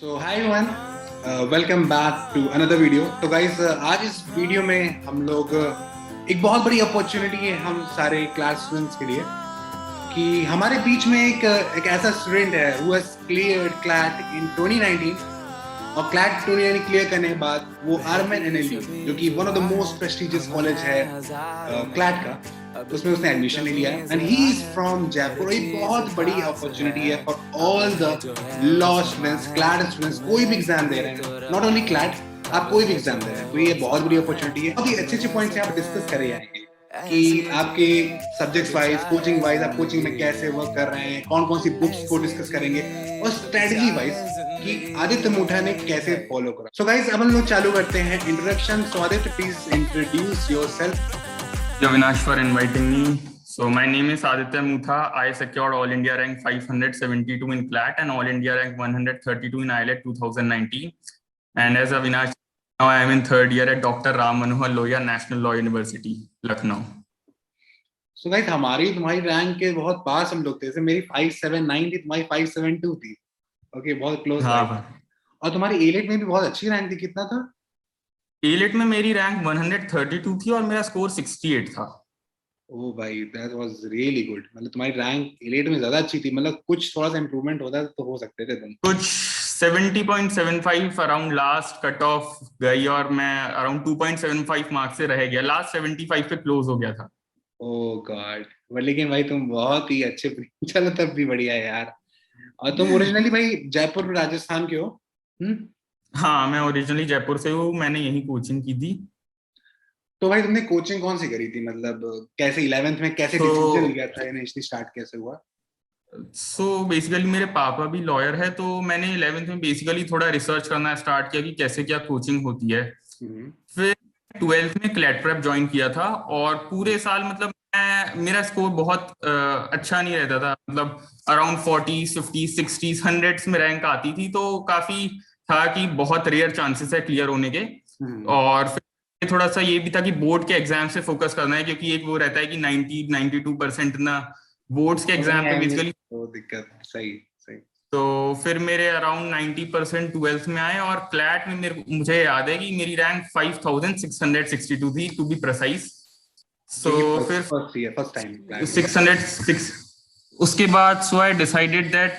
So hi everyone, welcome back to another video. तो guys, आज इस वीडियो में हम लोग एक बहुत बड़ी अपॉर्चुनिटी है हम सारे क्लास स्टूडेंट्स के लिए कि हमारे बीच में एक ऐसा स्टूडेंट है हु हैज क्लियर्ड क्लैट इन 2019। और क्लैट 2019 क्लियर करने के बाद वो आरएमएन एनएलयू, जो कि one of the most prestigious college है क्लैट का, उसमें उसने एडमिशन ले लिया है and he is from Jaipur. एक बहुत बड़ी अपॉर्चुनिटी है for all the law students, CLAT students, कोई भी एग्जाम दे रहे हैं, नॉट ओनली क्लैट, आप कोई भी एग्जाम दे रहे हैं, तो ये बहुत बड़ी अपॉर्चुनिटी है। बहुत ही अच्छे अच्छे पॉइंट्स यहाँ पर डिस्कस करे जाएंगे कि आपके सब्जेक्ट्स वाइज, कोचिंग वाइज, आप कोचिंग में कैसे वर्क कर रहे हैं, कौन कौन सी बुक्स को डिस्कस करेंगे, और स्ट्रेटजी वाइज कि आदित्य मुठा ने कैसे फॉलो करा। सो गाइस, अब हम लोग चालू करते हैं introduction. So Aditya, please introduce yourself. Avinash for inviting me. So my name is Aditya Mutha. I secured All India rank 572 in CLAT and All India rank 132 in IELTS 2019. And as Avinash, now I am in third year at Dr. Ram Manohar Lohia National Law University, Lucknow. So guys, हमारी तुम्हारी rank के बहुत पास हम लोग थे। जैसे मेरी 579 थी, तुम्हारी 572 थी। ओके, बहुत क्लोज। हाँ, और तुम्हारी एलेट में भी बहुत अच्छी रैंक थी। कितना था? एलेट में मेरी रैंक 132 थी और मेरा स्कोर 68 था। ओ भाई, दैट वाज रियली गुड। मतलब तुम्हारी रैंक एलेट में ज्यादा अच्छी थी। मतलब कुछ थोड़ा सा इंप्रूवमेंट होता तो हो सकते थे तुम। कुछ 70.75 अराउंड लास्ट कट ऑफ गई और मैं अराउंड 2.75 मार्क्स से रह गया। लास्ट 75 पे क्लोज हो गया था। ओ गॉड, लेकिन भाई तुम बहुत ही अच्छे चलो, तब भी बढ़िया है यार। और तुम ओरिजिनली भाई जयपुर राजस्थान के हो? हाँ, मैं ओरिजिनली जयपुर से हूँ। मैंने यही कोचिंग की थी। तो भाई तुमने कोचिंग कौन सी करी थी? मतलब कैसे 11th में कैसे डिसीजन लिया था, इनिशियली स्टार्ट कैसे हुआ? बेसिकली मेरे पापा भी लॉयर है, तो मैंने 11th में बेसिकली थोड़ा रिसर्च करना स्टार्ट किया कि कैसे क्या कोचिंग होती है। फिर 12th में क्लैट प्रेप ज्वाइन किया था और पूरे साल मतलब मेरा स्कोर बहुत अच्छा नहीं रहता था। मतलब around 40s 50s 60s 100s में रैंक आती थी, तो काफी था कि बहुत रेयर चांसेस है क्लियर होने के। और फिर थोड़ा सा ये भी था कि बोर्ड के एग्जाम से फोकस करना है, क्योंकि एक वो रहता है कि 92% ना बोर्ड्स के एग्जाम पे बेसिकली तो दिक्कत। सही सही। तो फिर मेरे अराउंड 90% 12th में आए और क्लैट में मुझे याद है कि मेरी रैंक 5662 थी, टू बी प्रिसाइज। फिर फर्स्ट टाइम 606। उसके बाद सो आई डिसाइडेड दैट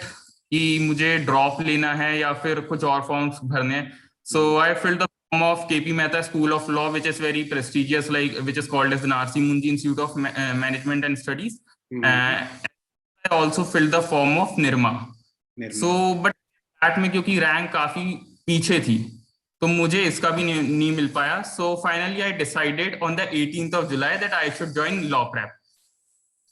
कि मुझे ड्रॉप लेना है या फिर कुछ और फॉर्म्स भरने हैं। So I filled the form of KP Mehta school of law, which is very prestigious, like which is called as Narsee Monjee institute of management and studies. I also filled the form of Nirma. But CLAT में क्योंकि rank काफी पीछे थी, तो मुझे इसका भी नहीं मिल पाया। So finally I decided on the 18th of July that I should join law prep.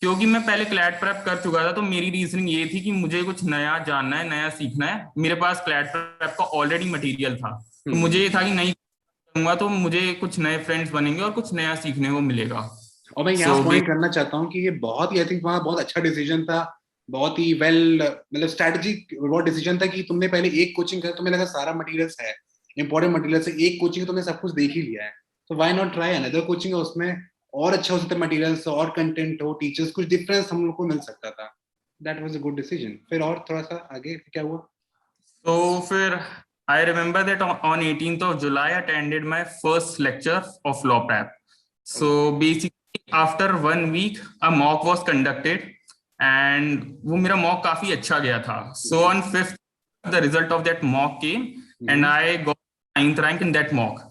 क्योंकि मैं पहले क्लैट प्रेप कर चुका था, तो मेरी रीजनिंग ये थी कि मुझे कुछ नया जानना है, नया सीखना है। मेरे पास क्लैट प्रेप का ऑलरेडी मटेरियल था, तो मुझे ये था कि नहीं करूंगा तो मुझे कुछ नए फ्रेंड्स बनेंगे और कुछ नया सीखने को मिलेगा। और मैं यहाँ पॉइंट करना चाहता हूँ कि ये बहुत ही, आई थिंक, बहुत अच्छा डिसीजन था। बहुत ही वेल, मतलब स्ट्रैटेजिक वो डिसीजन था कि तुमने पहले एक कोचिंग कर, तुम्हें लगा सारा मटेरियल्स है, इंपॉर्टेंट मटेरियल्स है, एक कोचिंग तुमने सब कुछ देख ही लिया है, तो why not try another coaching? उसमें और अच्छा हो सकता है, मटेरियल्स और कंटेंट हो, टीचर्स, कुछ डिफरेंस हम लोग को मिल सकता था। That was a good decision. फिर और थोड़ा सा आगे क्या हुआ? तो फिर I remember that on 18th of July I attended my first lecture of law prep. So basically after 1 week a mock was conducted and वो मेरा mock काफी अच्छा गया था. So on 5th the result of that mock came and I got 9th rank in that mock.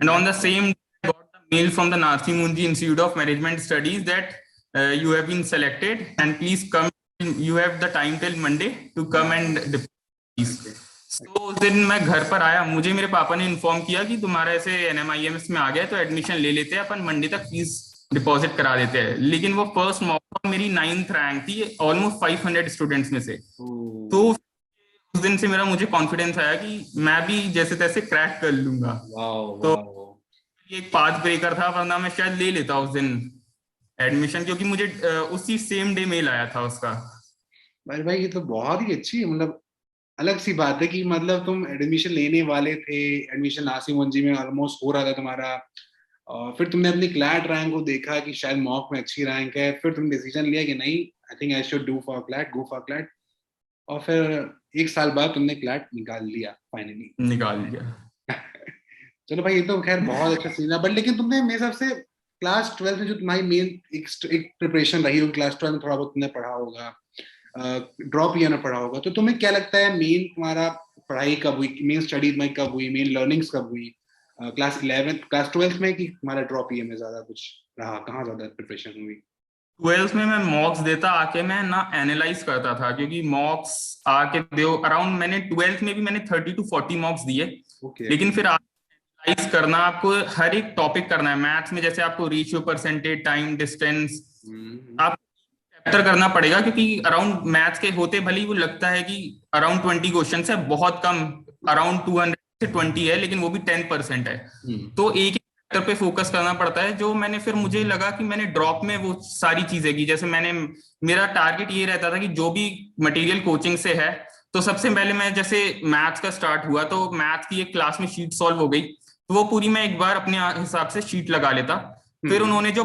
And on the same day I got the mail from the Narsi Munji Institute of Management Studies that you have been selected and please come. You have the time till Monday to come and deposit. तो उस दिन मैं घर पर आया, मुझे मेरे पापा ने इन्फॉर्म किया कि तुम्हारा ऐसे NMIMS में आ गया तो एडमिशन ले लेते हैं, अपन मंडे तक फीस डिपॉजिट करा देते हैं। लेकिन वो फर्स्ट मॉक मेरी 9th रैंक थी ऑलमोस्ट 500 स्टूडेंट्स में से। तो उस दिन से मुझे कॉन्फिडेंस आया कि मैं भी जैसे तैसे क्रैक कर लूंगा। तो एक पाथ ब्रेकर था, वरना मैं शायद ले लेता उस दिन एडमिशन, क्योंकि मुझे उसी सेम डे मेल आया था उसका। भाई ये तो बहुत ही अच्छी, मतलब अलग सी बात है कि मतलब तुम एडमिशन लेने वाले थे, एडमिशन नासिम मंजी में ऑलमोस्ट हो रहा था तुम्हारा, और फिर तुमने अपनी क्लैट रैंक को देखा कि शायद मॉक में अच्छी रैंक है, फिर तुमने डिसीजन लिया कि नहीं, I think I should do for CLAT, go for CLAT, और फिर 1 साल बाद तुमने क्लैट निकाल लिया फाइनली। निकाल लिया। चलो भाई, ये तो खैर बहुत अच्छा सीन है। बट लेकिन तुमने मेरे हिसाब से क्लास 12 में जो तुम्हारी मेन एक प्रिपरेशन रही होगी, क्लास 12 में थोड़ा बहुत तुमने पढ़ा होगा, ड्रॉप ईयर में पढ़ा होगा, तो तुम्हें क्या लगता है मेन तुम्हारा पढ़ाई कब हुई, मेन स्टडी तुम्हारी कब हुई, मेन लर्निंग्स कब हुई, क्लास 11 क्लास 12 में, कि तुम्हारा ड्रॉप ईयर में ज्यादा कुछ रहा, कहाँ ज्यादा प्रिपरेशन हुई? 12th में मैं मॉक्स देता आके मैं ना एनालाइज करता था, क्योंकि मॉक्स आके दो अराउंड, मैंने 12th में भी मैंने 30 to 40 मॉक्स दिए। ओके। लेकिन फिर एनालाइज करना, आपको हर एक टॉपिक करना है। मैथ्स में जैसे आपको रेशियो, परसेंटेज, टाइम, डिस्टेंस, आप चैप्टर करना पड़ेगा, क्योंकि अराउंड मैथ्स के होते भले ही वो लगता है कि अराउंड 20 क्वेश्चन है, बहुत कम, अराउंड 200 से 20 है, लेकिन वो भी 10% है। तो एक चैप्टर पे फोकस करना पड़ता है। जो मैंने फिर मुझे लगा कि मैंने ड्रॉप में वो सारी चीजें की, जैसे मैंने, मेरा टारगेट ये रहता था कि जो भी मटेरियल कोचिंग से है, तो सबसे पहले मैं, जैसे मैथ्स का स्टार्ट हुआ तो मैथ्स की एक क्लास में शीट सॉल्व हो गई, तो वो पूरी मैं एक बार अपने हिसाब से शीट लगा लेता। फिर उन्होंने जो,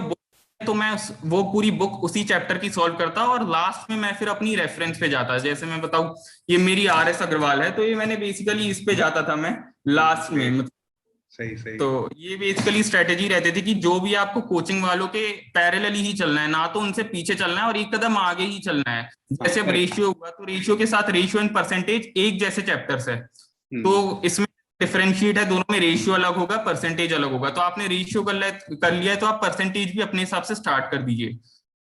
तो मैं वो पूरी बुक उसी चैप्टर की सॉल्व करता, और लास्ट में मैं फिर अपनी रेफरेंस पे जाता। जैसे मैं बताऊं, ये मेरी RS अग्रवाल है, तो ये मैंने बेसिकली इस पे जाता था मैं लास्ट में, मतलब। सही सही। तो ये बेसिकली स्ट्रेटेजी रहती थी कि जो भी आपको कोचिंग वालों के पैरेलली ही चलना है, ना तो उनसे पीछे चलना है और एक कदम आगे ही चलना है। जैसे अब रेशियो हुआ, तो रेशियो के साथ रेशियो एंड परसेंटेज एक जैसे चैप्टर्स है, तो इसमें डिफरेंशिएट है, दोनों में रेशियो अलग होगा, परसेंटेज अलग होगा। तो आपने रेशियो कर लिया है, तो आप परसेंटेज भी अपने हिसाब से स्टार्ट कर दीजिए।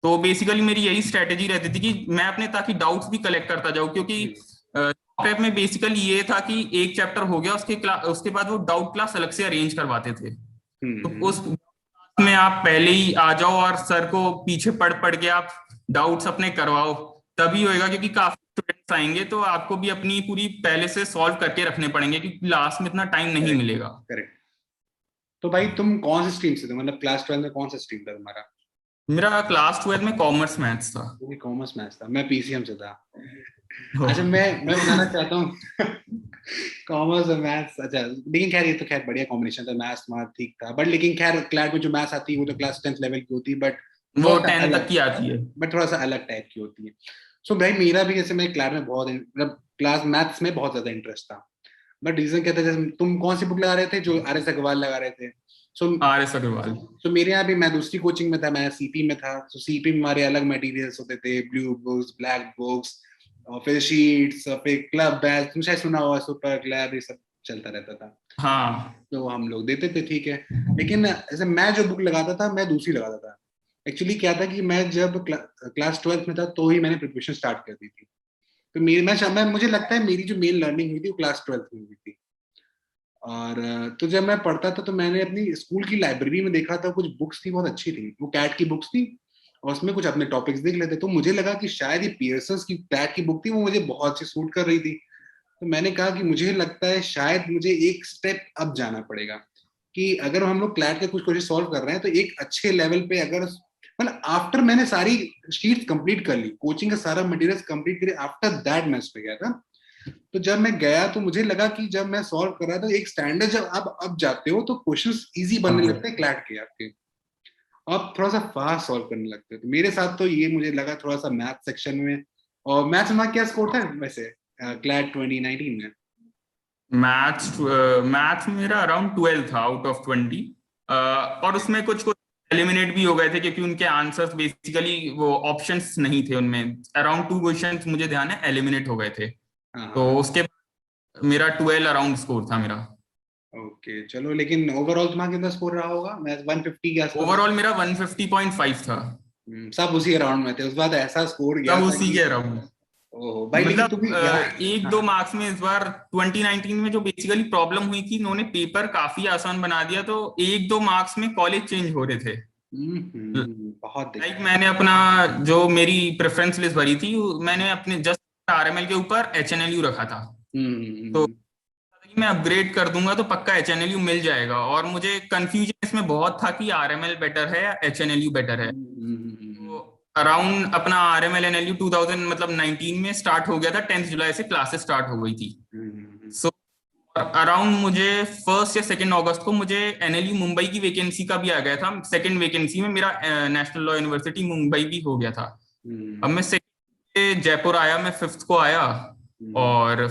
तो बेसिकली मेरी यही स्ट्रेटेजी रहती थी कि मैं अपने, ताकि डाउट्स भी कलेक्ट करता जाऊं, क्योंकि प्रेप में बेसिकली ये था कि एक चैप्टर हो गया, उसके बाद वो डाउट क्लास अलग से अरेंज करवाते थे। तो उस में आप पहले ही आ जाओ और सर को पीछे पढ़ पढ़ के आप डाउट्स अपने करवाओ, तभी होएगा। क्योंकि काफी स्टूडेंट्स आएंगे, तो आपको भी अपनी पूरी पहले से सॉल्व करके रखने पड़ेंगे, क्योंकि लास्ट में इतना टाइम नहीं मिलेगा। करेक्ट। तो भाई तुम कौन सी स्ट्रीम से थे, मतलब क्लास 12 में कौन सा स्ट्रीम था तुम्हारा? मेरा क्लास 12 में कॉमर्स मैथ्स था। वो भी कॉमर्स मैथ्स था, मैं PCM से था। अच्छा, मैं बताना चाहता हूँ कॉमर्स और मैथ्स, अच्छा लेकिन खैर ये तो खैर बढ़िया कॉम्बिनेशन था, मैथ्स तुम्हारा ठीक था। बट लेकिन खैर क्लैट में जो मैथ्स आती है वो तो क्लास 10th लेवल की होती है, बट वो थोड़ा सा 10 तक अलग, की आती है। बट थोड़ा सा अलग टाइप की होती है। सो भाई मेरा भी, जैसे मैं क्लास में बहुत, मतलब क्लास मैथ्स में बहुत ज्यादा इंटरेस्ट था। बट रीजन क्या था, जैसे तुम कौन सी बुक लगा रहे थे, जो RS अग्रवाल लगा रहे थे? सो RS अग्रवाल। तो मेरे यहाँ भी, मैं दूसरी कोचिंग में था, मैं CP में था। तो CP में हमारे अलग मटेरियल्स होते थे, ब्लू बुक्स, ब्लैक बुक्स, और फिर शीट्स, और फिर क्लब बैच, तुम शायद सुना हुआ, सुपर क्लब, ये सब चलता रहता था। हाँ। तो हम लोग देते थे, ठीक है। लेकिन ऐसे मैं जो बुक लगाता था, मैं दूसरी लगाता था। एक्चुअली क्या था कि मैं जब क्लास 12 में था, तो ही मैंने प्रिपरेशन स्टार्ट कर दी थी। तो मुझे लगता है मेरी जो मेन लर्निंग हुई थी वो क्लास 12 में हुई थी। और तो जब मैं पढ़ता था, तो मैंने अपनी स्कूल की लाइब्रेरी में देखा था, कुछ बुक्स थी बहुत अच्छी थी, वो कैट की बुक्स थी, और उसमें कुछ अपने टॉपिक्स देख लेते। तो मुझे लगा कि शायद ये पियर्सन की कैट की बुक थी, वो मुझे बहुत अच्छी सूट कर रही थी। तो मैंने कहा कि मुझे लगता है शायद मुझे एक स्टेप अब जाना पड़ेगा, कि अगर हम लोग क्लैट के कुछ क्वेश्चन सॉल्व कर रहे हैं, तो एक अच्छे लेवल पे, अगर मतलब आफ्टर मैंने सारी शीट्स कंप्लीट कर ली, कोचिंग का सारा मटेरियल कंप्लीट करी, आफ्टर दैट मैं उस पे गया था। तो जब मैं गया, तो मुझे लगा कि जब मैं सॉल्व कर रहा था, एक स्टैंडर्ड जब आप अब जाते हो, तो क्वेश्चंस इजी बनने लगते हैं क्लैट के आपके, आप थोड़ा सा फास्ट सॉल्व करने लगते हो। तो मेरे साथ तो ये मुझे लगा थोड़ा सा मैथ सेक्शन में। और मैथ्स में क्या स्कोर था वैसे क्लैट 2019 में? मैथ्स मैथ्स मेरा अराउंड 12 था आउट ऑफ 20। और उसमें कुछ कुछ एलिमिनेट भी हो गए थे, क्योंकि उनके आंसर्स बेसिकली वो ऑप्शंस नहीं थे उनमें। अराउंड 2 क्वेश्चंस मुझे ध्यान है एलिमिनेट हो गए थे। तो हाँ। उसके बाद मेरा 12 अराउंड स्कोर था मेरा। ओके चलो, लेकिन ओवरऑल तुम्हारा कितना स्कोर रहा होगा? मैं 150 के आसपास। ओवरऑल मेरा 150.5 था। सब उसी अराउंड में थे, उस बार ऐसा स्कोर गया सब था उसी कि के अराउंड। ओहो भाई, लेकिन मतलब तुम्हें यार। एक दो हाँ। मार्क्स में इस बार 2019 में जो बेसिकली प्रॉब्लम हुई थी, इन्होंने पेपर काफी आसान बना दिया, तो एक दो मार्क्स में कॉलेज चेंज हो रहे थे। बहुत लाइक दिक्कत। मैंने अपना, जो मेरी प्रेफरेंस लिस्ट भरी थी, मैंने अपने जस्ट RML के ऊपर HNLU रखा था। तो मैं अपग्रेड कर दूंगा तो पक्का HNLU मिल जाएगा, और मुझे कंफ्यूजन इसमें बहुत था कि RML बेटर है या HNLU बेटर है। तो अराउंड अपना RML NLU 2000 मतलब 19 में स्टार्ट हो गया था, 10 जुलाई से क्लासेस स्टार्ट हो गई थी। सो अराउंड मुझे 1 या 2 अगस्त को मुझे NLU मुंबई की वैकेंसी का भी आ गया था। सेकंड वैकेंसी में मेरा नेशनल लॉ यूनिवर्सिटी मुंबई भी हो गया था। अब मैं सेकंड जयपुर आया, मैं 5th को आया। और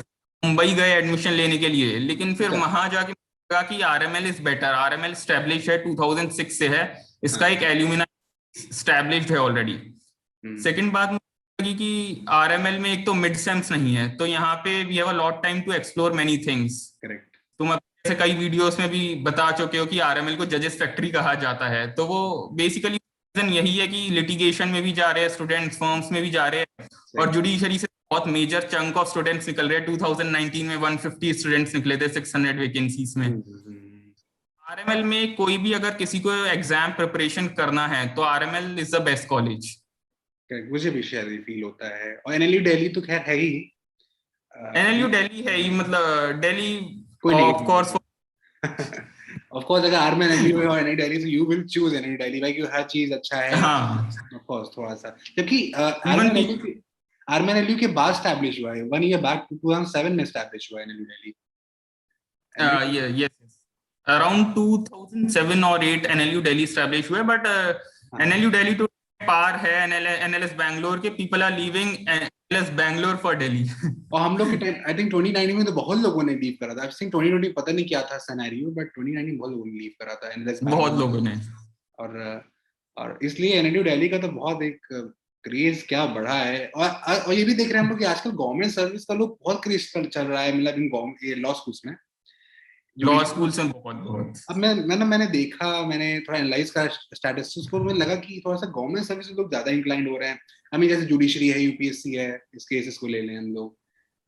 मुंबई गए एडमिशन लेने के लिए, लेकिन फिर अच्छा। वहां जाके लगा कि RML is better. RML establish है, 2006 से है, इसका हाँ। एक एल्यूमिनाई स्टैब्लिश्ड है ऑलरेडी। हम्म। सेकंड बात मुझे लगी कि आरएमएल में एक तो मिड सेम्स नहीं है, तो यहाँ पे we have a lot time to explore many things. Correct. तुम ऐसे कई वीडियोस में भी बता चुके हो कि आरएमएल को जजेस फैक्ट्री कहा जाता है, तो वो बेसिकली रीजन यही है कि लिटिगेशन में भी जा रहे हैं स्टूडेंट्स, फर्म्स में भी जा रहे हैं, और सही। जुडिशरी से बहुत मेजर चंक ऑफ स्टूडेंट्स निकल रहे हैं। 2019 में 150 स्टूडेंट्स निकले थे 600 वैकेंसीज में। हम्म। आरएमएल में कोई भी अगर किसी को एग्जाम प्रिपरेशन करना है तो RML is the best college. Correct, मुझे भी शायद फील होता है, और एनएलयू दिल्ली तो खैर है ही। एनएलयू दिल्ली है ही, मतलब दिल्ली कोई of negative course. Of course अगर आर्मी एनएलयू है और एनएलयू दिल्ली, तो you will choose NLU Delhi भाई, क्योंकि हर चीज अच्छा है। हाँ, ऑफ कोर्स थोड़ा सा, जबकि इवन आर्मी एनएलयू के बाद स्टैब्लिश हुआ है, 1 ईयर बैक 2007 में स्टैब्लिश हुआ है एनएलयू दिल्ली। yes, अराउंड 2007 और 8 एनएलयू दिल्ली स्टैब्लिश हुए, बट एनएलयू दिल्ली टू पार है एनएलएस बैंगलोर के। People are leaving NLS Bangalore for Delhi. और हम लोग के टाइम आई थिंक 2019 में तो बहुत लोगों ने लीव करा था। आई थिंक 2020 पता नहीं क्या था सिनेरियो, बट 2019 बहुत लोगों ने लीव करा था एनएलएस बहुत बैंगलोर। लोगों ने। और इसलिए एनएलयू दिल्ली का तो बहुत एक क्रेज क्या बढ़ा है। और ये भी देख रहे हैं हम लोग कि आजकल गवर्नमेंट सर्विस का लोग बहुत क्रेज चल रहा है, मतलब इन लॉ स्कूल्स में, लॉ जुडिशरी। स्कूल से बहुत बहुत। अब मैंने देखा, मैंने थोड़ा एनालाइज करा स्टैटिस्टिक्स को, मुझे लगा कि थोड़ा सा गवर्नमेंट सर्विस लोग ज्यादा इंक्लाइंड हो रहे हैं। हमें जैसे जुडिशरी है, यूपीएससी है, इस केसेस को ले लें हम लोग,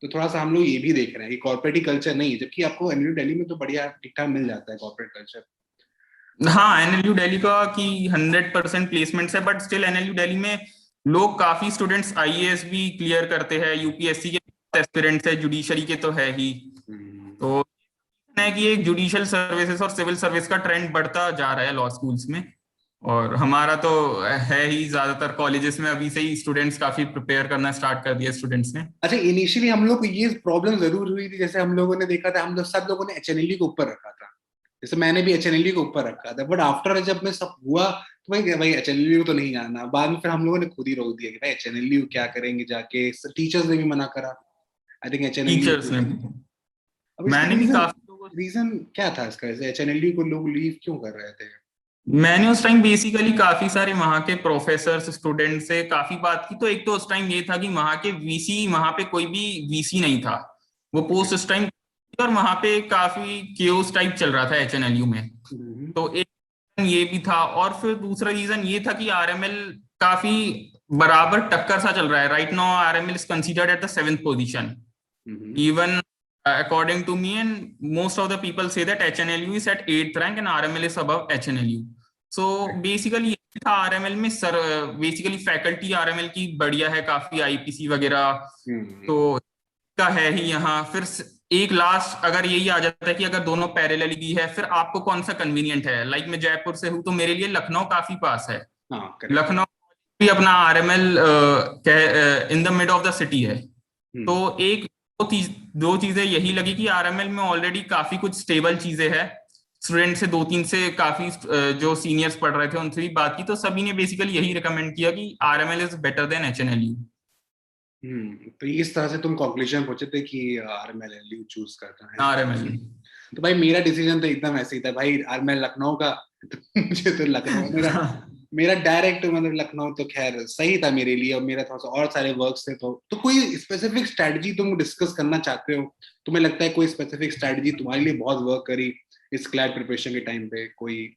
तो थोड़ा सा हम लोग ये भी देख रहे हैं कि कॉर्पोरेट कल्चर नहीं है, जबकि आपको एनएलयू दिल्ली में तो बढ़िया ठीक ठाक मिल जाता है कॉर्पोरेट कल्चर। हाँ, एनएलयू दिल्ली का कि 100% प्लेसमेंट्स है, बट स्टिल एनएलयू दिल्ली में लोग काफी स्टूडेंट्स आईएएस भी क्लियर करते हैं, यूपीएससी के एस्पिरेंट्स है, जुडिशरी के तो है ही। तो है कि एक जुडिशियल सर्विसेज और सिविल सर्विस का ट्रेंड बढ़ता जा रहा है लॉ स्कूल्स में, और हमारा तो है ही ज्यादातर कॉलेजेस में अभी से ही स्टूडेंट्स काफी प्रिपेयर करना स्टार्ट कर दिया स्टूडेंट्स ने। अच्छा, इनिशियली हम लोग को ये प्रॉब्लम जरूर हुई थी, जैसे हम लोगों ने देखा था, हम लोग सब लोगों ने एचएनएलयू को ऊपर रखा था, जैसे मैंने भी एचएनएलयू को ऊपर रखा था, बट आफ्टर जब मैं सब हुआ तो भाई एचएनएलयू तो नहीं जाना। बाद में फिर हम लोगों ने खुद ही रोक दिया कि भाई एचएनएलयू क्या करेंगे जाके, टीचर्स ने भी मना करा। आई थिंक एचएनएलयू, टीचर्स ने, अब इसका मैंने भी रीजन काफी लोगों, रीजन क्या था इसका, जैसे एचएनएलयू को लोग लीव क्यों कर रहे थे? मैंने उस टाइम बेसिकली काफी सारे वहां के प्रोफेसर स्टूडेंट से काफी बात की, तो एक तो उस टाइम ये था कि वहां के वीसी, वहां पे कोई भी वीसी नहीं था, वो पोस्ट उस टाइम, और वहां पे काफी केओस टाइप चल रहा था एचएनएलयू में। तो एक ये भी था, और फिर दूसरा रीजन ये था कि आरएमएल काफी बराबर टक्कर सा चल रहा है। Right now RML is considered at the 7th position, even according to me, and most of the people say that HNLU is at 8th rank and RML is above HNLU. So basically ये था RML में, sir basically faculty RML की बढ़िया है काफी, IPC वगैरह तो का है ही यहाँ। फिर एक लास्ट अगर यही आ जाता है कि अगर दोनों पैरेलल भी है, फिर आपको कौन सा कन्वीनियंट है। लाइक मैं जयपुर से हूँ, तो मेरे लिए लखनऊ काफी पास है। लखनऊ भी अपना RML in the mid of the city है। तो एक दो चीजें यही लगी कि आरएमएल में ऑलरेडी काफी कुछ स्टेबल चीजें हैं। स्टूडेंट से 2-3 से काफी जो सीनियर्स पढ़ रहे थे उनसे भी बात की, तो सभी ने बेसिकली यही रिकमेंड किया कि RML is better than HNLU. तो इस तरह से तुम कंक्लूजन पहुंचे थे कि आरएमएल चूज करता है आरएमएल। तो भाई मेरा डिसीजन तो एकदम ऐसे ही था भाई, आरएमएल लखनऊ का। मुझे तो लखनऊ मेरा डायरेक्ट मतलब लखनऊ तो खैर सही था मेरे लिए, और मेरा थोड़ा सा और सारे वर्क्स थे। तो कोई स्पेसिफिक स्ट्रेटजी तुम डिस्कस करना चाहते हो? तुम्हें लगता है कोई स्पेसिफिक स्ट्रेटजी तुम्हारे लिए बहुत वर्क करी इस क्लैट प्रिपरेशन के टाइम पे, कोई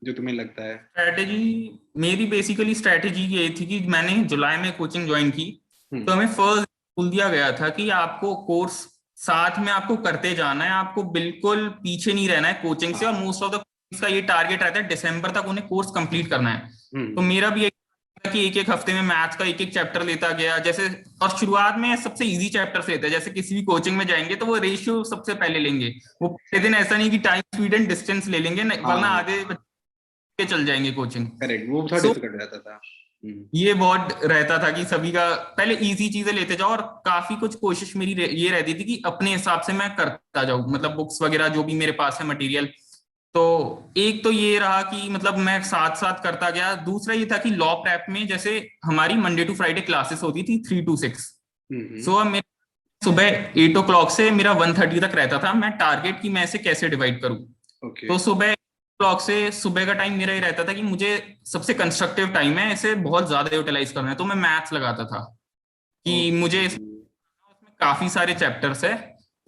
जो तुम्हें लगता है? स्ट्रेटेजी, मेरी बेसिकली स्ट्रेटेजी ये थी कि मैंने जुलाई में कोचिंग ज्वाइन की, तो हमें फर्स्ट बोल दिया गया था कि आपको कोर्स साथ में आपको करते जाना है, आपको बिल्कुल पीछे नहीं रहना है कोचिंग से। और मोस्ट ऑफ द का ये टारगेट रहता है दिसंबर तक उन्हें कोर्स कंप्लीट करना है। तो मेरा भी कि एक हफ्ते में मैथ्स का एक चैप्टर लेता गया जैसे, और शुरुआत में सबसे इजी चैप्टर से लेते हैं। जैसे किसी भी कोचिंग में जाएंगे तो वो रेशियो सबसे पहले लेंगे, वो पहले दिन ऐसा नहीं कि टाइम स्पीड एंड डिस्टेंस ले लेंगे, वरना आधे बच्चे चल जाएंगे कोचिंग। करेक्ट, वो थोड़ा डिफिकल्ट रहता था। ये बहुत रहता था कि सभी का पहले इजी चीजें लेते जाओ, और काफी कुछ कोशिश मेरी ये रहती थी कि अपने हिसाब से मैं करता जाऊं, मतलब बुक्स वगैरह जो भी मेरे पास है मटेरियल। तो एक तो ये रहा कि मतलब मैं साथ साथ करता गया। दूसरा ये था कि लॉ प्रेप में जैसे हमारी मंडे टू फ्राइडे क्लासेस होती थी 3 to 6। सो अब मेरे सुबह 8 o'clock से मेरा 1:30 तक रहता था। मैं टारगेट की मैं इसे कैसे डिवाइड करूं। ओके। तो सुबह क्लॉक से सुबह का टाइम मेरा ये रहता था कि मुझे सबसे कंस्ट्रक्टिव टाइम है, इसे बहुत ज्यादा यूटिलाइज करना है, तो मैं मैथ्स लगाता था कि मुझे ओके। उसमें काफी सारे चैप्टर्स है।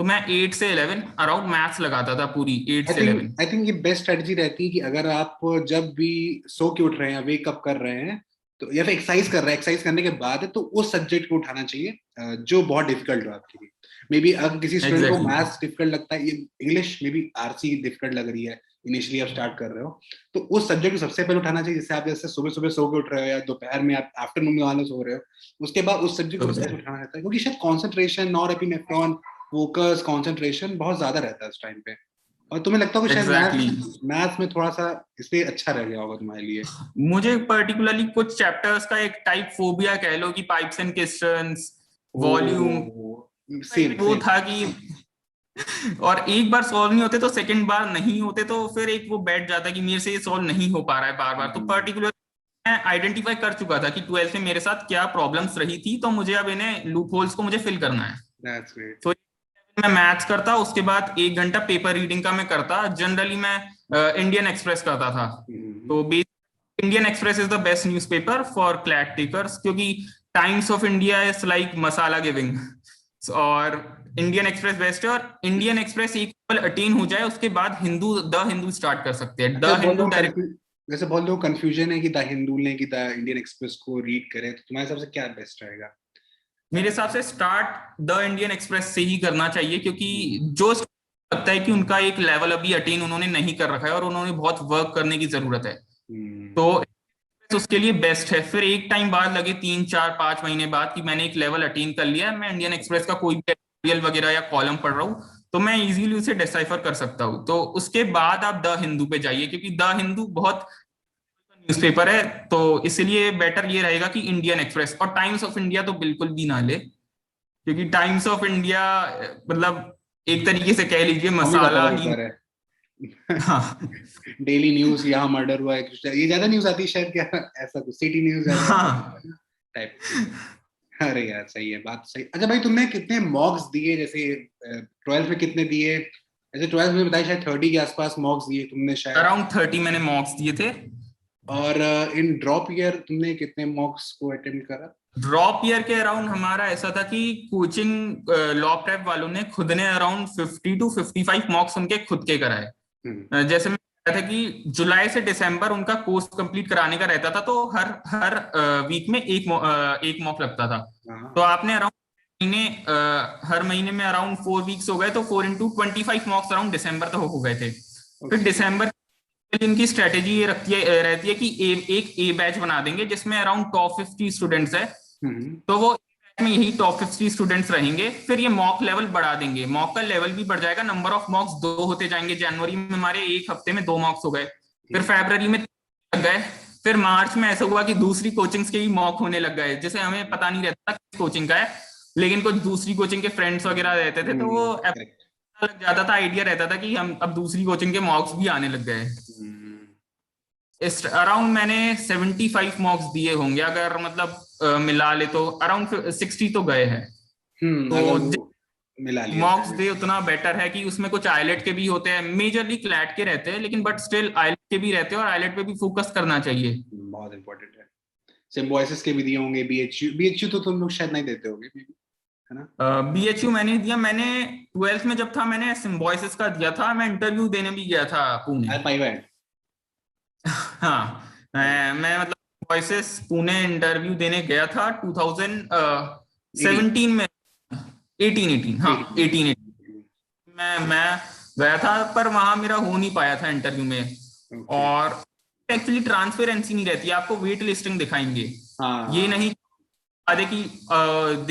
तो मैं 8 से 11 अराउंड मैथ्स लगाता था, पूरी 8 से 11। आई थिंक ये बेस्ट स्ट्रेटजी रहती है कि अगर आप जब भी सो के उठ रहे हैं, वेकअप कर रहे हैं, तो या फिर एक्सरसाइज कर रहे हैं, एक्सरसाइज करने के बाद है, तो उस सब्जेक्ट को उठाना चाहिए जो बहुत डिफिकल्ट हो आपके लिए। मे बी अगर किसी स्टूडेंट को एग्जैक्टली। मैथ्स डिफिकल्ट लगता है, ये English may be RC difficult लग रही है, इनिशियली आप स्टार्ट कर रहे हो, तो उस सब्जेक्ट को सबसे पहले उठाना चाहिए। जैसे आप जैसे सुबह सुबह सो के उठ रहे हो या दोपहर में आप आफ्टरनून में वाले सो रहे हो, उसके बाद उस सब्जेक्ट को बेस्ट उठाना रहता है, क्योंकि शायद कॉन्सेंट्रेशन, नॉर एपिनेफ्रॉन, फोकस, कॉन्सेंट्रेशन बहुत ज्यादा रहता है उस टाइम पे। और तुम्हें लगता होगा शायद एग्जैक्टली। मैथ्स मैथ्स में थोड़ा सा इसलिए अच्छा रह गया होगा तुम्हारे लिए। मुझे पर्टिकुलरली कुछ चैप्टर्स का एक टाइप फोबिया कह लो, कि pipes and pistons, volume, oh same वो सेम। था कि और एक बार सॉल्व नहीं होते तो सेकंड बार नहीं होते, तो फिर एक वो बैठ जाता कि मेरे से ये सॉल्व नहीं हो पा रहा है बार बार। तो पर्टिकुलर मैं आइडेंटिफाई कर चुका था कि 12th में मेरे साथ क्या प्रॉब्लम्स रही थी, तो मुझे अब इन्हें लूप होल्स को मुझे फिल करना है। That's great. तो मैं मैथ्स करता, उसके बाद 1 घंटा पेपर रीडिंग का मैं करता। जनरली मैं इंडियन एक्सप्रेस करता था। तो Indian Express is the best newspaper for CLAT takers, क्योंकि Times of India is like masala giving, और इंडियन एक्सप्रेस बेस्ट है। और इंडियन एक्सप्रेस एक लेवल अटेन हो जाए उसके बाद द हिंदू स्टार्ट कर सकते हैं। अच्छा, द बहुत हिंदू लोग डायरेक्ट। जैसे बहुत लोग कंफ्यूजन है कि द हिंदू ने कि द इंडियन एक्सप्रेस को रीड करें, तो तुम्हारे हिसाब से क्या बेस्ट रहेगा? मेरे हिसाब से स्टार्ट द इंडियन एक्सप्रेस से ही करना चाहिए, क्योंकि जो लगता है कि उनका एक लेवल अभी अटेन उन्होंने नहीं कर रखा है और उन्होंने बहुत वर्क करने की जरूरत है, तो उसके लिए बेस्ट है। फिर एक टाइम बाद लगे, 3 4 5 महीने बाद, कि मैंने एक लेवल अटेन कर लिया है, मैं इंडियन एक्सप्रेस का कोई भी एडिटोरियल वगैरह या कॉलम पढ़ रहा हूँ, तो मैं इजीली उसे डिसाइफर कर सकता हूँ। तो उसके बाद आप द हिंदू पे जाइए, क्योंकि द हिंदू बहुत न्यूज़पेपर है। तो इसलिए बेटर ये रहेगा कि इंडियन एक्सप्रेस। और टाइम्स ऑफ इंडिया तो बिल्कुल भी ना ले, क्योंकि टाइम्स ऑफ इंडिया मतलब एक तरीके से कह लीजिए मम्मी पापा मसाला का ही। पेपर है। हाँ। डेली न्यूज, यहाँ मर्डर हुआ है, ये ज्यादा न्यूज आती है शायद, क्या ऐसा कुछ सिटी न्यूज ज्यादा हाँ। टाइप। अरे यार सही है, बात सही। अच्छा भाई, तुमने कितने मॉक्स दिए, जैसे 12th में कितने दिए? ऐसे 12th में बताया शायद 30 के आसपास मॉक्स दिए तुमने शायद। अराउंड 30 मैंने मॉक्स दिए थे। और इन ड्रॉप ईयर तुमने कितने मॉक्स को अटेम्प्ट करा? ड्रॉप ईयर के अराउंड हमारा ऐसा था कि कोचिंग लॉ प्रेप वालों ने खुद ने अराउंड 50 to 55 मॉक्स उनके खुद के कराए। हम्म। जैसे मैं कहा था कि जुलाई से दिसंबर उनका कोर्स कंप्लीट कराने का रहता था, तो हर हर वीक में एक मॉक लगता था। तो हाँ। आपने अराउंड महीने हर महीने में अराउंड 4 वीक्स हो गए, तो 4 into 25 मॉक्स अराउंड दिसंबर तक हो गए थे। फिर ओके। दिसंबर इनकी स्ट्रेटेजी ये रहती है कि एक ए बैच बना देंगे जिसमें अराउंड टॉप 50 स्टूडेंट्स है। हम्म। तो वो में यही टॉप 50 स्टूडेंट्स रहेंगे। फिर ये मॉक लेवल बढ़ा देंगे, मॉक का लेवल भी बढ़ जाएगा, नंबर ऑफ मॉक्स 2 होते जाएंगे। जनवरी में हमारे एक हफ्ते में 2 मॉक्स हो गए, फिर फरवरी में लग गए, फिर मार्च में ऐसा हुआ कि दूसरी कोचिंग्स के ही मॉक होने लग गए। जैसे हमें पता नहीं रहता किस कोचिंग का है, लेकिन कुछ दूसरी कोचिंग के फ्रेंड्स वगैरह रहते थे, तो वो करेक्ट। लग जाता था, आइडिया रहता था कि हम अब दूसरी कोचिंग के मॉक्स भी आने लग गए। इस अराउंड मैंने 75 मॉक्स दिए होंगे, अगर मतलब मिला ले तो अराउंड 60 तो गए हैं। तो अगर वो मिला लिया मॉक्स जाए। दे उतना बेटर है, कि उसमें कुछ आइलेट के भी होते हैं, मेजरली क्लैट के रहते हैं, लेकिन बट स्टिल आइलेट के भी रहते हैं, और आइलेट पे भी फोकस करना चाहिए। बहुत इंपॉर्टेंट है। सिम्बोयसिस के भी दिए होंगे, बीएचयू तो तुम लोग शायद नहीं देते होगे, है ना? बीएचयू मैंने दिया, मैंने 12th में जब था मैंने सिम्बोयसिस का दिया था। मैं इंटरव्यू देने भी गया था पुणे। पाइवेट। हाँ, मैं मतलब वॉइसेस पुणे इंटरव्यू देने गया था 2017 में, 18 हाँ 18 मैं गया था, पर वहां मेरा हो नहीं पाया था इंटरव्यू में। ओके। और एक्चुअली ट्रांसपेरेंसी नहीं रहती, आपको वेट लिस्टिंग दिखाएंगे, ये हाँ। नहीं आदे कि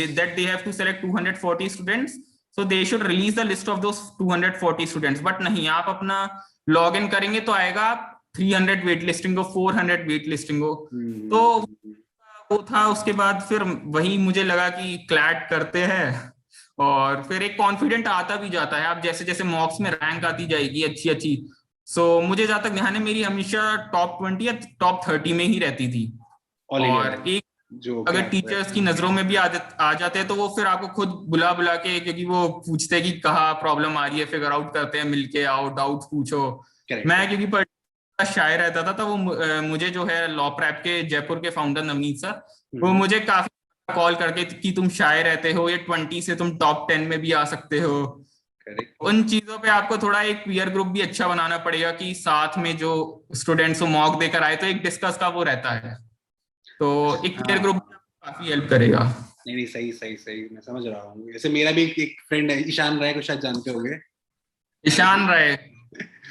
that they have to select 240 students, so they should release the list of those 240 students. But नहीं, आप अपना लॉग इन करेंगे तो आएगा 300 वेट लिस्टिंग हो, 400 वेट लिस्टिंग हो। तो वो था। उसके बाद फिर वही मुझे लगा कि क्लैट करते हैं, और फिर एक कॉन्फिडेंट आता भी जाता है, आप जैसे जैसे मॉक्स में रैंक आती जाएगी अच्छी अच्छी। सो मुझे जहां तक ध्यान है, मेरी हमेशा टॉप 20 या टॉप 30 में ही रहती थी। ऑल इंडिया और में। एक जो अगर क्या टीचर्स की नजरों में भी आ जाते हैं तो वो फिर आपको खुद बुला बुला के, क्योंकि वो पूछते हैं कि कहाँ प्रॉब्लम आ रही है, फिगर आउट करते हैं, मिलके आओ, डाउट पूछो। करेक्ट। मैं क्योंकि शाय रहता था, तो वो मुझे जो है लॉ प्रैप के जयपुर के फाउंडर नवनीत सर, वो मुझे काफी कॉल करके कि तुम शाय रहते हो, ये 20 से तुम टॉप 10 में भी आ सकते हो। करेक्ट। उन चीजों पे आपको थोड़ा एक पीयर ग्रुप भी अच्छा बनाना पड़ेगा कि साथ में जो स्टूडेंट्स को मॉक देकर आए तो एक डिस्कस का वो रहता है, तो एक पीयर ग्रुप हाँ, काफी हेल्प करेगा। नहीं नहीं, सही सही सही, मैं समझ रहा हूँ। जैसे मेरा भी एक फ्रेंड है, ईशान राय को शायद जानते होंगे। ईशान राय,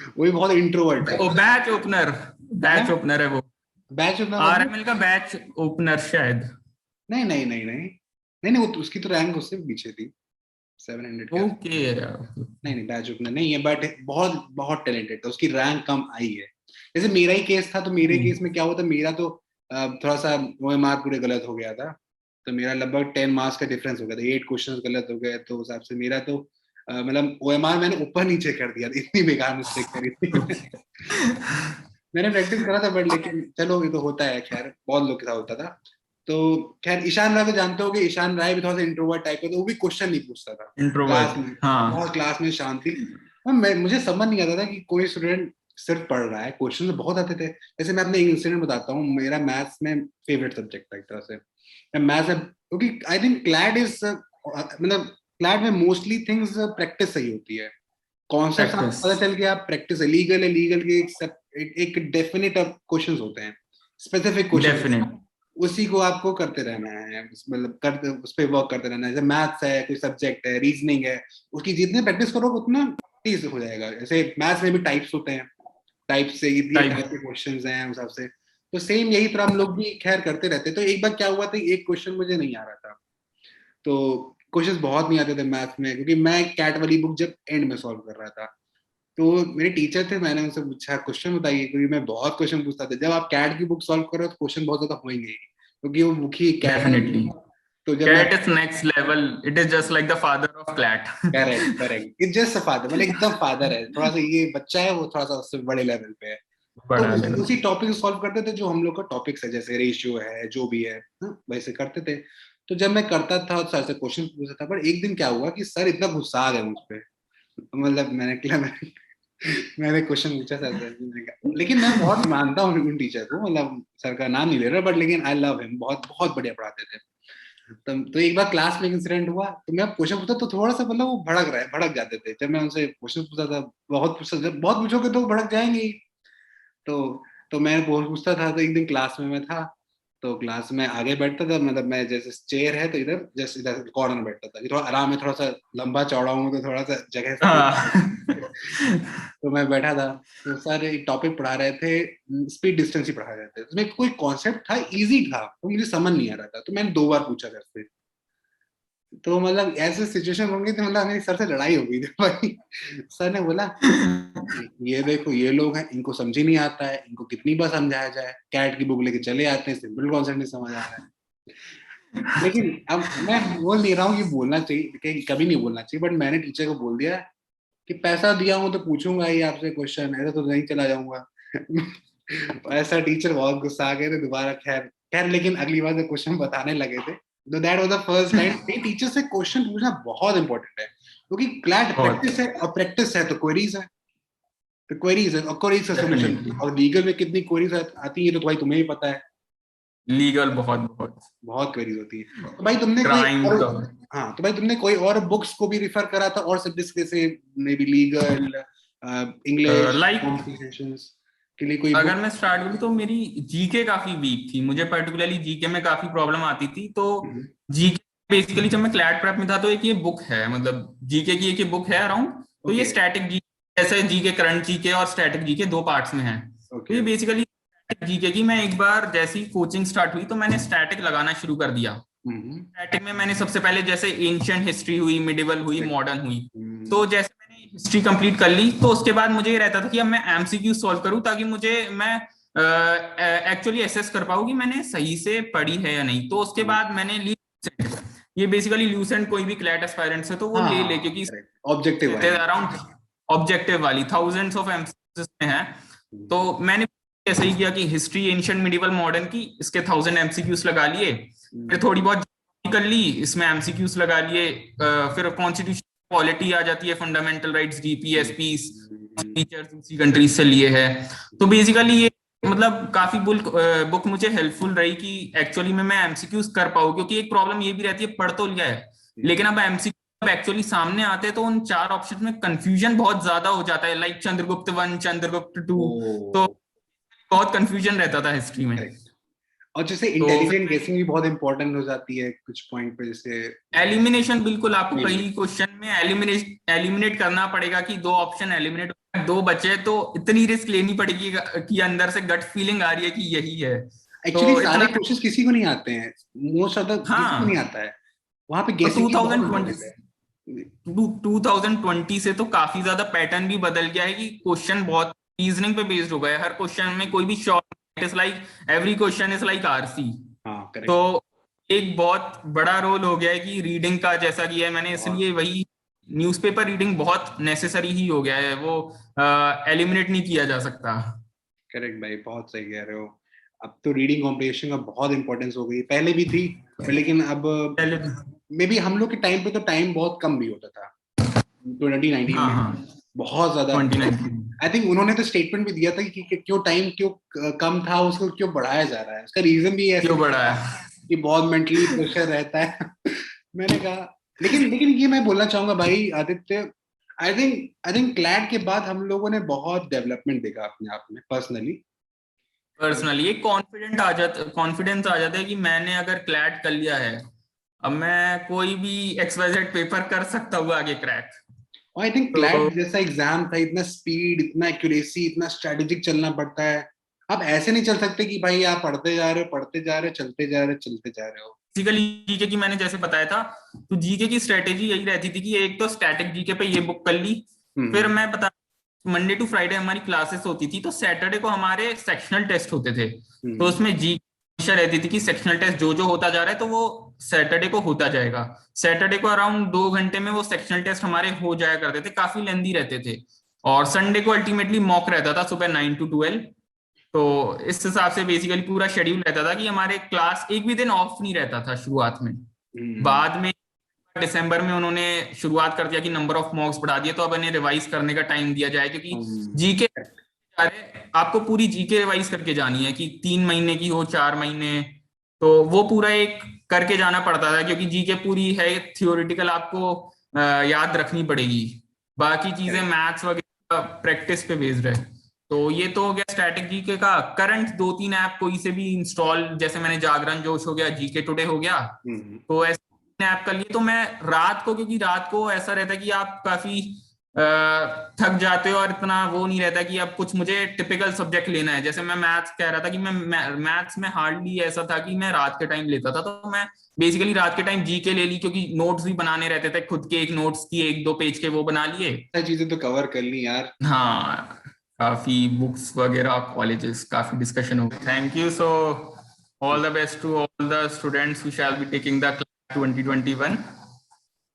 वो भी बहुत इंट्रोवर्ट है। वो बैच ओपनर, है बैच ओपनर है वो, बैच में मतलब। आरएमएल का बैच ओपनर शायद। नहीं नहीं नहीं नहीं नहीं नहीं, वो उसकी तो रैंक उससे भी पीछे थी, 700 के आसपास। ओके। नहीं नहीं, बैच में नहीं है, बट बहुत बहुत टैलेंटेड था, उसकी रैंक कम आई है। जैसे मेरा ही केस था, तो मेरे केस में क्या हुआ था, मेरा तो थोड़ा सा OMR पूरे गलत हो गया था। तो मेरा लगभग 10 मार्क्स का डिफरेंस हो गया था, 8 क्वेश्चन गलत हो गए, तो उस हिसाब से मेरा तो मतलब OMR मैंने ऊपर नीचे कर दिया था, इतनी बेकार मिस्टेक करी थी। मैंने प्रैक्टिस करा था, बट लेकिन चलो, ये तो होता है, खैर बहुत लोग के साथ होता था। तो खैर, ईशान राय को जानते होगे, ईशान राय भी थोड़ा सा इंट्रोवर्ट टाइप का, तो वो भी क्वेश्चन नहीं पूछता था क्लास इंट्रोवर्ट, में। हाँ। बहुत क्लास में शांति। और मुझे समझ नहीं आता था कि कोई स्टूडेंट सिर्फ पढ़ रहा है, क्वेश्चन तो बहुत आते थे। जैसे मैं अपने एक इंसिडेंट बताता हूँ, मेरा मैथ्स में फेवरेट सब्जेक्ट था एक तरह से। मैं मैथ्स में, क्योंकि आई थिंक क्लैड इज मतलब क्लैड में मोस्टली थिंग्स प्रैक्टिस सही होती है। कॉन्सेप्ट आपको प्रैक्टिस, पता चल गया, आप प्रैक्टिस है, लीगल के एक डेफिनेट क्वेश्चंस होते हैं, स्पेसिफिक क्वेश्चन। डेफिनेट, उसी को आपको करते रहना है, मतलब करते उस पर वर्क करते रहना है। जैसे मैथ्स है, कोई सब्जेक्ट है, रीजनिंग है, उसकी जितनी प्रैक्टिस करोगे उतना ईजी हो जाएगा। जैसे मैथ्स में भी टाइप्स होते हैं, टाइप से ये टाइप, टाइप के क्वेश्चंस हैं उस हिसाब से। तो सेम यही तरह हम लोग भी खैर करते रहते। तो एक बार क्या हुआ था, एक क्वेश्चन मुझे नहीं आ रहा था। तो क्वेश्चंस बहुत नहीं आते थे मैथ्स में, क्योंकि मैं कैट वाली बुक जब एंड में सॉल्व कर रहा था। तो मेरे टीचर थे, मैंने उनसे पूछा क्वेश्चन बताइए, क्योंकि मैं बहुत क्वेश्चन पूछता था। जब आप कैट की बुक सॉल्व कर रहे हो तो क्वेश्चन बहुत ज्यादा होंगे ही, क्योंकि वो बुक ही कैट की डेफिनेटली। है। तो जब मैं, CAT is next level, it is just like the father of CLAT. Correct correct, it just father, मतलब एकदम फादर है, थोड़ा सा ये बच्चा है, वो थोड़ा सा उससे बड़े लेवल पे है। तो बड़ा उसी लेवल। उसी टॉपिक सॉल्व करते थे, जो हम लोग का टॉपिक्स है, जैसे रेशियो है, जो भी है, हाँ, वैसे करते थे। तो जब मैं करता था, सर से क्वेश्चन पूछता था, पर एक दिन क्या हुआ कि सर इतना गुस्सा आ गए मुझ पे। मतलब मैंने क्वेश्चन पूछा सर से, मैंने कहा, लेकिन मैं बहुत मानता हूँ उन टीचर को, मतलब सर का नाम नहीं ले रहा, बट लेकिन आई लव हिम, बहुत बहुत बढ़िया पढ़ाते थे। तो एक बार क्लास में एक इंसिडेंट हुआ, तो मैं क्वेश्चन पूछा तो थोड़ा सा मतलब वो भड़क जाते थे। जब मैं उनसे क्वेश्चन पूछता था, जब बहुत पूछोगे तो भड़क जाएंगे ही। तो मैं बहुत पूछता था। तो एक दिन क्लास में मैं था, तो क्लास में आगे बैठता था, मतलब मैं जैसे चेयर है तो इधर जैसे इधर कॉर्नर में बैठता था, कि थोड़ा आराम है, थोड़ा सा लंबा चौड़ा हूँ तो थोड़ा सा जगह से। हाँ। तो मैं बैठा था, तो सर एक टॉपिक पढ़ा रहे थे, स्पीड डिस्टेंस ही पढ़ा रहे थे। उसमें कोई कॉन्सेप्ट था, इजी था, तो मुझे समझ नहीं आ रहा था, तो मैंने 2 बार पूछा सर से। तो मतलब ऐसे सिचुएशन होंगी, तो मतलब मेरी सर से लड़ाई हो गई थी भाई। सर ने बोला, ये देखो, ये लोग हैं, इनको समझ ही नहीं आता है, इनको कितनी बार समझाया जाए, कैट की बुक लेके चले आते हैं, सिंपल कॉन्सेप्ट नहीं समझ आ रहा है। लेकिन अब मैं बोल नहीं रहा हूँ कि बोलना चाहिए, कि कभी नहीं बोलना चाहिए, बट मैंने टीचर को बोल दिया कि पैसा दिया हूँ तो पूछूंगा ही आपसे क्वेश्चन, ऐसा तो नहीं चला जाऊंगा। ऐसा टीचर बहुत गुस्सा आ गए थे दोबारा। खैर खैर, लेकिन अगली बार जब क्वेश्चन बताने लगे थे, तो that was the first time. Teacher से क्वेश्चन पूछना बहुत इंपॉर्टेंट है, क्योंकि क्लैट बहुत, प्रैक्टिस है, और प्रैक्टिस है तो क्वेरीज है। तो क्वेरीज है, और क्वेरीज का सोल्यूशन, डेफिनेटली। और लीगल में कितनी क्वेरीज आती है, तो भाई तुम्हें ही पता है, लीगल बहुत बहुत, बहुत क्वेरीज होती है। तो भाई तुमने कोई क्राइम और, का। हाँ, तो भाई तुमने कोई और बुक्स को भी रिफर करा था, और सब्जेक्ट्स जैसे may be legal, English, like, complications के लिए कोई अगर बुक? मैं स्टार्ट करूँ तो मेरी जीके काफी वीक थी, मुझे पर्टिकुलरली जीके में काफी प्रॉब्लम आती थी। तो जीके बेसिकली जब मैं क्लैट प्रेप में था, तो एक ये बुक है, मतलब जीके की एक ये बुक है अराउंड। तो ये ओके स्टैटिक जी, जैसे जीके करंट जीके और स्टैटिक जीके दो पार्ट्स में है। तो ओके। ये बेसिकली जीके की, मैं एक बार जैसी कोचिंग स्टार्ट हुई तो मैंने स्टैटिक लगाना शुरू कर दिया। हम्म। स्टैटिक में मैंने सबसे पहले जैसे एंशियंट हिस्ट्री हुई, मिडिवल हुई, मॉडर्न हुई। तो जैसे मैंने हिस्ट्री कंप्लीट कर ली, तो उसके बाद मुझे ये रहता था कि अब मैं एमसीक्यू सॉल्व करूं, ताकि मुझे मैं एक्चुअली एसेस कर पाऊँ कि मैंने सही से पढ़ी है या नहीं। तो उसके बाद मैंने ली Lucent। ये बेसिकली ल्यूसेंट, कोई भी क्लैट एस्पायरेंट है तो वो ले हाँ क्योंकि करेक्ट, ऑब्जेक्टिव रहते वाली। अराउंड ऑब्जेक्टिव वाली थाउजेंड्स ऑफ एमसीक्यूज में है। तो मैंने ऐसा ही किया कि हिस्ट्री एंशिएंट मिडिवल मॉडर्न की इसके 1000 एमसीक्यूज लगा लिए, फिर थोड़ी बहुत कर ली, इसमें एमसीक्यूज लगा लिए, फिर कॉन्स्टिट्यूशन पॉलिटी आ जाती है, फंडामेंटल राइट्स, डीपीएसपी फीचर्स दूसरी कंट्रीज से लिए है। तो बेसिकली ये मतलब काफी बुक मुझे हेल्पफुल रही कि एक्चुअली में मैं एमसीक्यूज कर पाऊँ, क्योंकि एक प्रॉब्लम ये भी रहती है, पढ़ तो लिया है लेकिन अब एमसीक्यू एक्चुअली सामने आते हैं तो उन 4 ऑप्शन में कंफ्यूजन बहुत ज्यादा हो जाता है, लाइक चंद्रगुप्त 1, चंद्रगुप्त 2, तो बहुत कंफ्यूजन रहता था हिस्ट्री में। और जैसे इंटेलिजेंट गेसिंग भी बहुत इंपॉर्टेंट हो जाती है कुछ पॉइंट पे, जैसे एलिमिनेशन, बिल्कुल आपको कई क्वेश्चन में एलिमिनेट करना पड़ेगा कि 2 ऑप्शन एलिमिनेट, 2 बचे तो इतनी रिस्क लेनी पड़ेगी कि अंदर से गट फीलिंग आ रही है कि यही है। एक्चुअली तो सारे क्वेश्चंस किसी को नहीं आते हैं, मोस्ट ऑफ द किसी को नहीं आता है, वहां पे गेसिंग तो 2020 से तो काफी ज्यादा पैटर्न भी बदल गया है कि क्वेश्चन बहुत रीजनिंग पे बेस्ड हो गया है, हर क्वेश्चन में कोई भी short is like every question is like RC. तो एक बहुत बड़ा रोल हो गया है कि रीडिंग का, जैसा कि है मैंने, इसलिए वही न्यूज़पेपर रीडिंग बहुत नेसेसरी ही हो गया है, वो एलिमिनेट नहीं किया जा सकता। करेक्ट भाई, बहुत सही कह रहे हो। अब तो रीडिंग कॉम्प्रिहेंशन का बहुत इंपॉर्टेंस हो गई, पहले भी थी लेकिन अब मे बी हम लोग के टाइम पे तो टाइम बहुत कम भी होता था 2019 में, बहुत ज्यादा। आई थिंक उन्होंने तो स्टेटमेंट भी दिया था कि क्यों टाइम क्यों कम था, उसको क्यों बढ़ाया जा रहा है, उसका रीजन भी है क्यों बढ़ाया कि बहुत मेंटली प्रेशर रहता है। मैंने कहा लेकिन ये मैं बोलना चाहूंगा भाई आदित्य, आई थिंक क्लैट के बाद हम लोगों ने बहुत डेवलपमेंट देखा अपने आप में पर्सनली एक कॉन्फिडेंस आ जाता है कि मैंने अगर क्लैट कर लिया है, अब मैं कोई भी XYZ पेपर कर सकता हूँ आगे क्रैक। आई थिंक क्लैट जैसा एग्जाम था, इतना स्पीड, इतना एक्यूरेसी, इतना स्ट्रेटेजिक चलना पड़ता है। अब ऐसे नहीं चल सकते कि भाई आप पढ़ते जा रहे हो, चलते जा रहे हो। बेसिकली जीके की मैंने जैसे बताया था, तो जीके की स्ट्रेटेजी यही रहती थी कि एक तो स्टैटिक जीके पे ये बुक कर ली, फिर मैं बता, मंडे टू फ्राइडे हमारी क्लासेस होती थी, तो सैटरडे को हमारे सेक्शनल टेस्ट होते थे, तो उसमें जी रहती थी कि सेक्शनल टेस्ट जो होता जा रहा है तो वो सैटरडे को होता जाएगा। सैटरडे को अराउंड 2 घंटे में वो सेक्शनल टेस्ट हमारे हो जाया करते थे, काफी लेंदी रहते थे, और संडे को अल्टीमेटली मॉक रहता था सुबह 9 to 12। तो इस हिसाब से बेसिकली पूरा शेड्यूल रहता था कि हमारे क्लास एक भी दिन ऑफ नहीं रहता था शुरुआत में। बाद में दिसंबर में उन्होंने शुरुआत कर दिया कि नंबर ऑफ मॉक्स बढ़ा दिए, तो अब इन्हें रिवाइज करने का टाइम दिया जाए, क्योंकि जीके आपको पूरी जीके रिवाइज करके जानी है कि 3 महीने की हो, 4 महीने, तो वो पूरा एक करके जाना पड़ता था, क्योंकि जीके पूरी है थियोरिटिकल, आपको याद रखनी पड़ेगी, बाकी चीजें मैथ्स वगैरह प्रैक्टिस पे बेस्ड है। तो ये तो हो गया स्टैटिक जीके का। करंट 2-3 ऐप कोई से भी इंस्टॉल, जैसे मैंने जागरण जोश हो गया, जीके टुडे हो गया, तो ऐसे ऐप कर लिए। तो मैं रात को, क्योंकि रात को ऐसा रहता है कि आप काफी थक जाते हो और इतना वो नहीं रहता कि अब कुछ मुझे टिपिकल सब्जेक्ट लेना है। जैसे मैं मैथ्स कह रहा था कि मैं मैथ्स में हार्डली ऐसा था कि मैं रात के टाइम लेता था, तो मैं बेसिकली रात के टाइम जीके ले ली, क्योंकि नोट्स भी बनाने रहते थे खुद के, एक नोट्स की 1-2 पेज के वो बना लिए। चीजें तो कवर कर ली यार। हाँ, काफी बुक्स वगैरह, कॉलेजेस, काफी डिस्कशन हो। Thank you. So all the best to all the students who shall be taking the class 2021.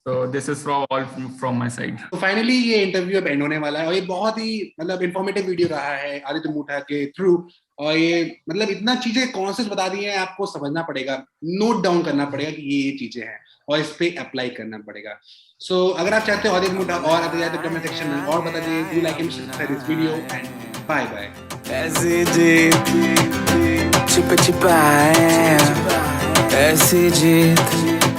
So this is from my side. तो फाइनली ये इंटरव्यू अब एंड होने वाला है, और ये बहुत ही मतलब इन्फॉर्मेटिव वीडियो रहा है आदित्य मुठा के थ्रू, और ये मतलब इतना चीजें कॉन्सेप्ट बता दिए हैं, आपको समझना पड़ेगा, नोट डाउन करना पड़ेगा कि ये चीजें हैं, और इस पे अप्लाई करना पड़ेगा। सो अगर आप चाहते हो आदित्य मुठा और आते जाते कमेंट सेक्शन में और बता दीजिए, do like and subscribe this video and bye bye. ऐसी जीत